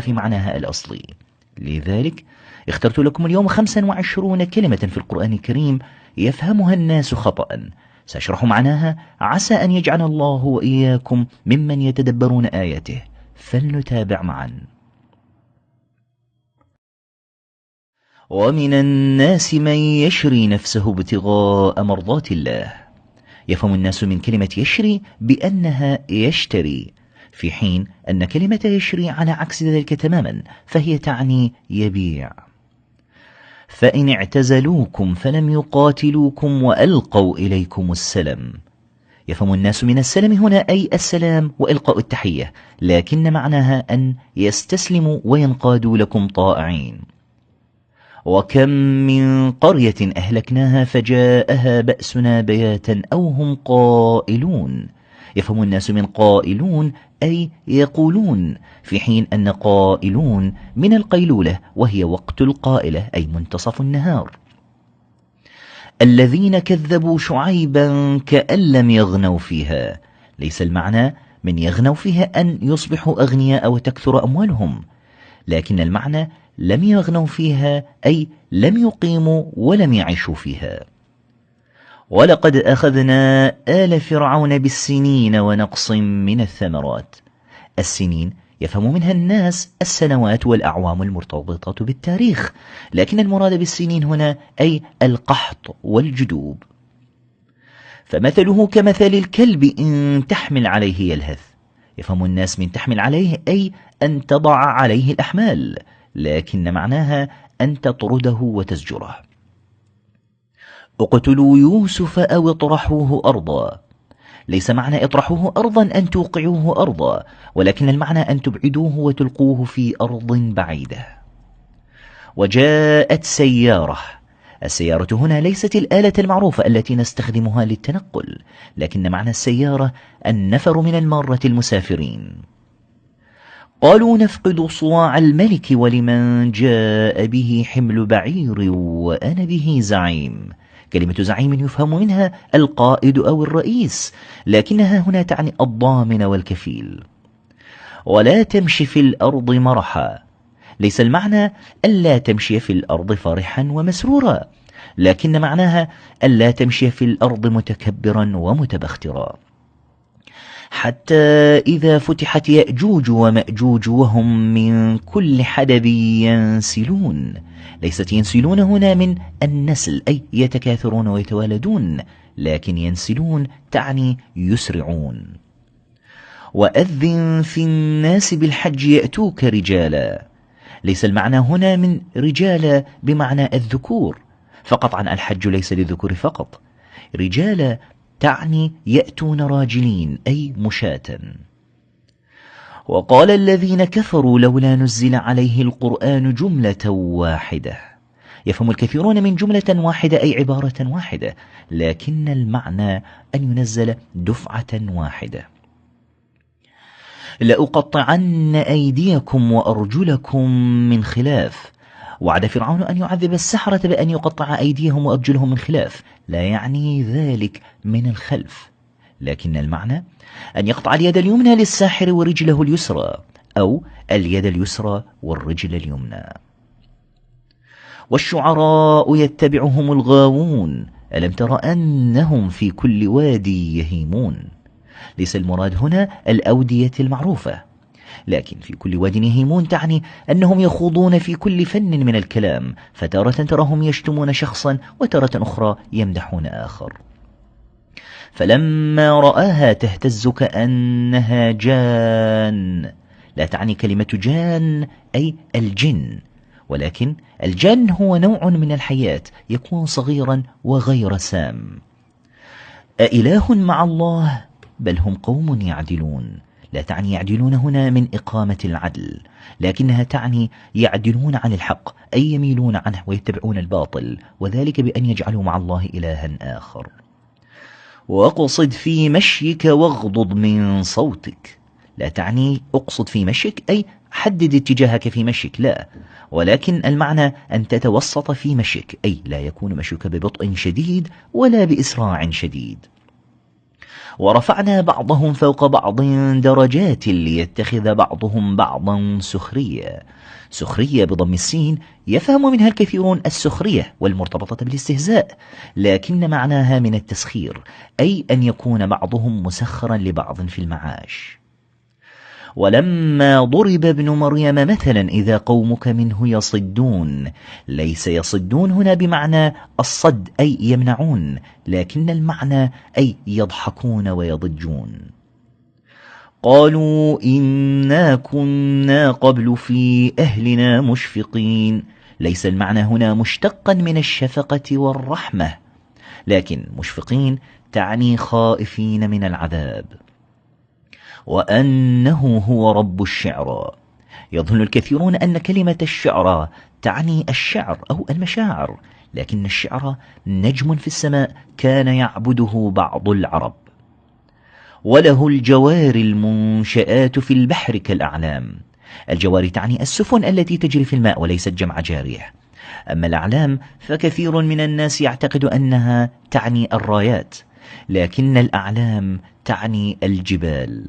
في معناها الأصلي. لذلك اخترت لكم اليوم 25 كلمة في القرآن الكريم يفهمها الناس خطأ، سأشرح معناها عسى أن يجعل الله وإياكم ممن يتدبرون آياته، فلنتابع معا. ومن الناس من يشري نفسه ابتغاء مرضات الله. يفهم الناس من كلمة يشري بأنها يشتري، في حين أن كلمة يشري على عكس ذلك تماما، فهي تعني يبيع. فإن اعتزلوكم فلم يقاتلوكم وألقوا إليكم السلم. يفهم الناس من السلم هنا أي السلام وإلقاء التحية، لكن معناها أن يستسلموا وينقادوا لكم طائعين. وكم من قرية أهلكناها فجاءها بأسنا بياتا أو هم قائلون. يفهم الناس من قائلون أي يقولون، في حين أن قائلون من القيلولة وهي وقت القائلة أي منتصف النهار. الذين كذبوا شعيبا كأن لم يغنوا فيها. ليس المعنى من يغنوا فيها أن يصبحوا أغنياء وتكثر أموالهم، لكن المعنى لم يغنوا فيها أي لم يقيموا ولم يعيشوا فيها. ولقد أخذنا آل فرعون بالسنين ونقص من الثمرات. السنين يفهم منها الناس السنوات والأعوام المرتبطة بالتاريخ، لكن المراد بالسنين هنا أي القحط والجدوب. فمثله كمثل الكلب إن تحمل عليه يلهث. يفهم الناس من تحمل عليه أي أن تضع عليه الأحمال، لكن معناها أن تطرده وتزجره. اقتلوا يوسف أو اطرحوه أرضا. ليس معنى اطرحوه أرضا أن توقعوه أرضا، ولكن المعنى أن تبعدوه وتلقوه في أرض بعيدة. وجاءت سيارة. السيارة هنا ليست الآلة المعروفة التي نستخدمها للتنقل، لكن معنى السيارة النفر من المارة المسافرين. قالوا نفقد صواع الملك ولمن جاء به حمل بعير وأنا به زعيم. كلمة زعيم يفهم منها القائد أو الرئيس، لكنها هنا تعني الضامن والكفيل. ولا تمشي في الأرض مرحا. ليس المعنى ألا تمشي في الأرض فرحا ومسرورا، لكن معناها ألا تمشي في الأرض متكبرا ومتبخترا. حتى إذا فتحت يأجوج ومأجوج وهم من كل حدب ينسلون. ليست ينسلون هنا من النسل أي يتكاثرون ويتوالدون، لكن ينسلون تعني يسرعون. وأذن في الناس بالحج يأتوك رجالا. ليس المعنى هنا من رجالا بمعنى الذكور، فقط عن الحج ليس للذكور فقط. رجالا تعني يأتون راجلين أي مشاة. وقال الذين كفروا لولا نزل عليه القرآن جملة واحدة. يفهم الكثيرون من جملة واحدة أي عبارة واحدة، لكن المعنى أن ينزل دفعة واحدة. لأقطعن أيديكم وأرجلكم من خلاف. وعد فرعون أن يعذب السحرة بأن يقطع أيديهم وأرجلهم من خلاف، لا يعني ذلك من الخلف، لكن المعنى أن يقطع اليد اليمنى للساحر ورجله اليسرى، أو اليد اليسرى والرجل اليمنى. والشعراء يتبعهم الغاوون. ألم تر أنهم في كل وادي يهيمون. ليس المراد هنا الأودية المعروفة، لكن في كل واد يهيمون تعني أنهم يخوضون في كل فن من الكلام، فتارة تراهم يشتمون شخصا وتارة أخرى يمدحون آخر. فلما رآها تهتز كأنها جان. لا تعني كلمة جان أي الجن، ولكن الجان هو نوع من الحياة يكون صغيرا وغير سام. أإله مع الله بل هم قوم يعدلون. لا تعني يعدلون هنا من إقامة العدل، لكنها تعني يعدلون عن الحق أي يميلون عنه ويتبعون الباطل، وذلك بأن يجعلوا مع الله إلها آخر. واقصد في مشيك واغضض من صوتك. لا تعني اقصد في مشيك أي حدد اتجاهك في مشيك، لا، ولكن المعنى أن تتوسط في مشيك أي لا يكون مشيك ببطء شديد ولا بإسراع شديد. ورفعنا بعضهم فوق بعض درجات ليتخذ بعضهم بعضا سخريا. سخرية بضم السين يفهم منها الكثيرون السخرية والمرتبطة بالاستهزاء، لكن معناها من التسخير، أي أن يكون بعضهم مسخرا لبعض في المعاش. ولما ضرب ابن مريم مثلا إذا قومك منه يصدون، ليس يصدون هنا بمعنى الصد أي يمنعون، لكن المعنى أي يضحكون ويضجون. قالوا إنا كنا قبل في أهلنا مشفقين، ليس المعنى هنا مشتقا من الشفقة والرحمة، لكن مشفقين تعني خائفين من العذاب. وأنه هو رب الشعرى. يظن الكثيرون أن كلمة الشعرى تعني الشعر أو المشاعر، لكن الشعر نجم في السماء كان يعبده بعض العرب. وله الجوار المنشآت في البحر كالأعلام. الجوار تعني السفن التي تجري في الماء وليست جمع جارية. أما الأعلام فكثير من الناس يعتقد أنها تعني الرايات، لكن الأعلام تعني الجبال.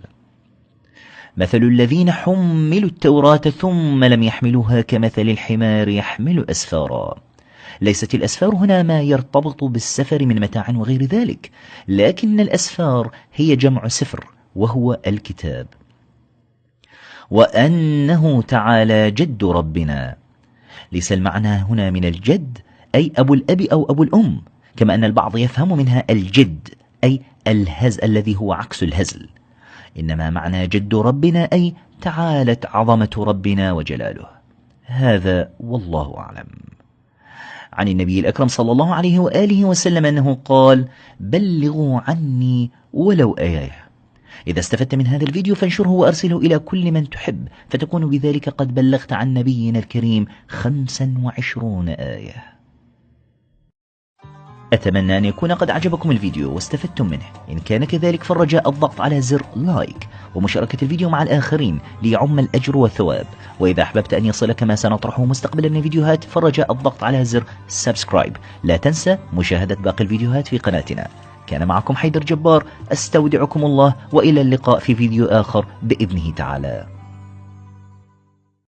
مثل الذين حملوا التوراة ثم لم يحملوها كمثل الحمار يحمل أسفارا. ليست الأسفار هنا ما يرتبط بالسفر من متاع وغير ذلك، لكن الأسفار هي جمع سفر وهو الكتاب. وأنه تعالى جد ربنا. ليس المعنى هنا من الجد أي أبو الأب أو أبو الأم، كما أن البعض يفهم منها الجد أي الهزل الذي هو عكس الهزل، إنما معنى جد ربنا أي تعالت عظمة ربنا وجلاله. هذا والله أعلم. عن النبي الأكرم صلى الله عليه وآله وسلم أنه قال: بلغوا عني ولو آية. إذا استفدت من هذا الفيديو فانشره وأرسله إلى كل من تحب، فتكون بذلك قد بلغت عن نبينا الكريم 25 آية. أتمنى أن يكون قد أعجبكم الفيديو واستفدتم منه. إن كان كذلك فالرجاء الضغط على زر لايك ومشاركة الفيديو مع الآخرين ليعم الأجر والثواب. وإذا أحببت أن يصلك ما سنطرحه مستقبلا من الفيديوهات فالرجاء الضغط على زر سبسكرايب. لا تنسى مشاهدة باقي الفيديوهات في قناتنا. كان معكم حيدر جبار، أستودعكم الله وإلى اللقاء في فيديو آخر بإذنه تعالى.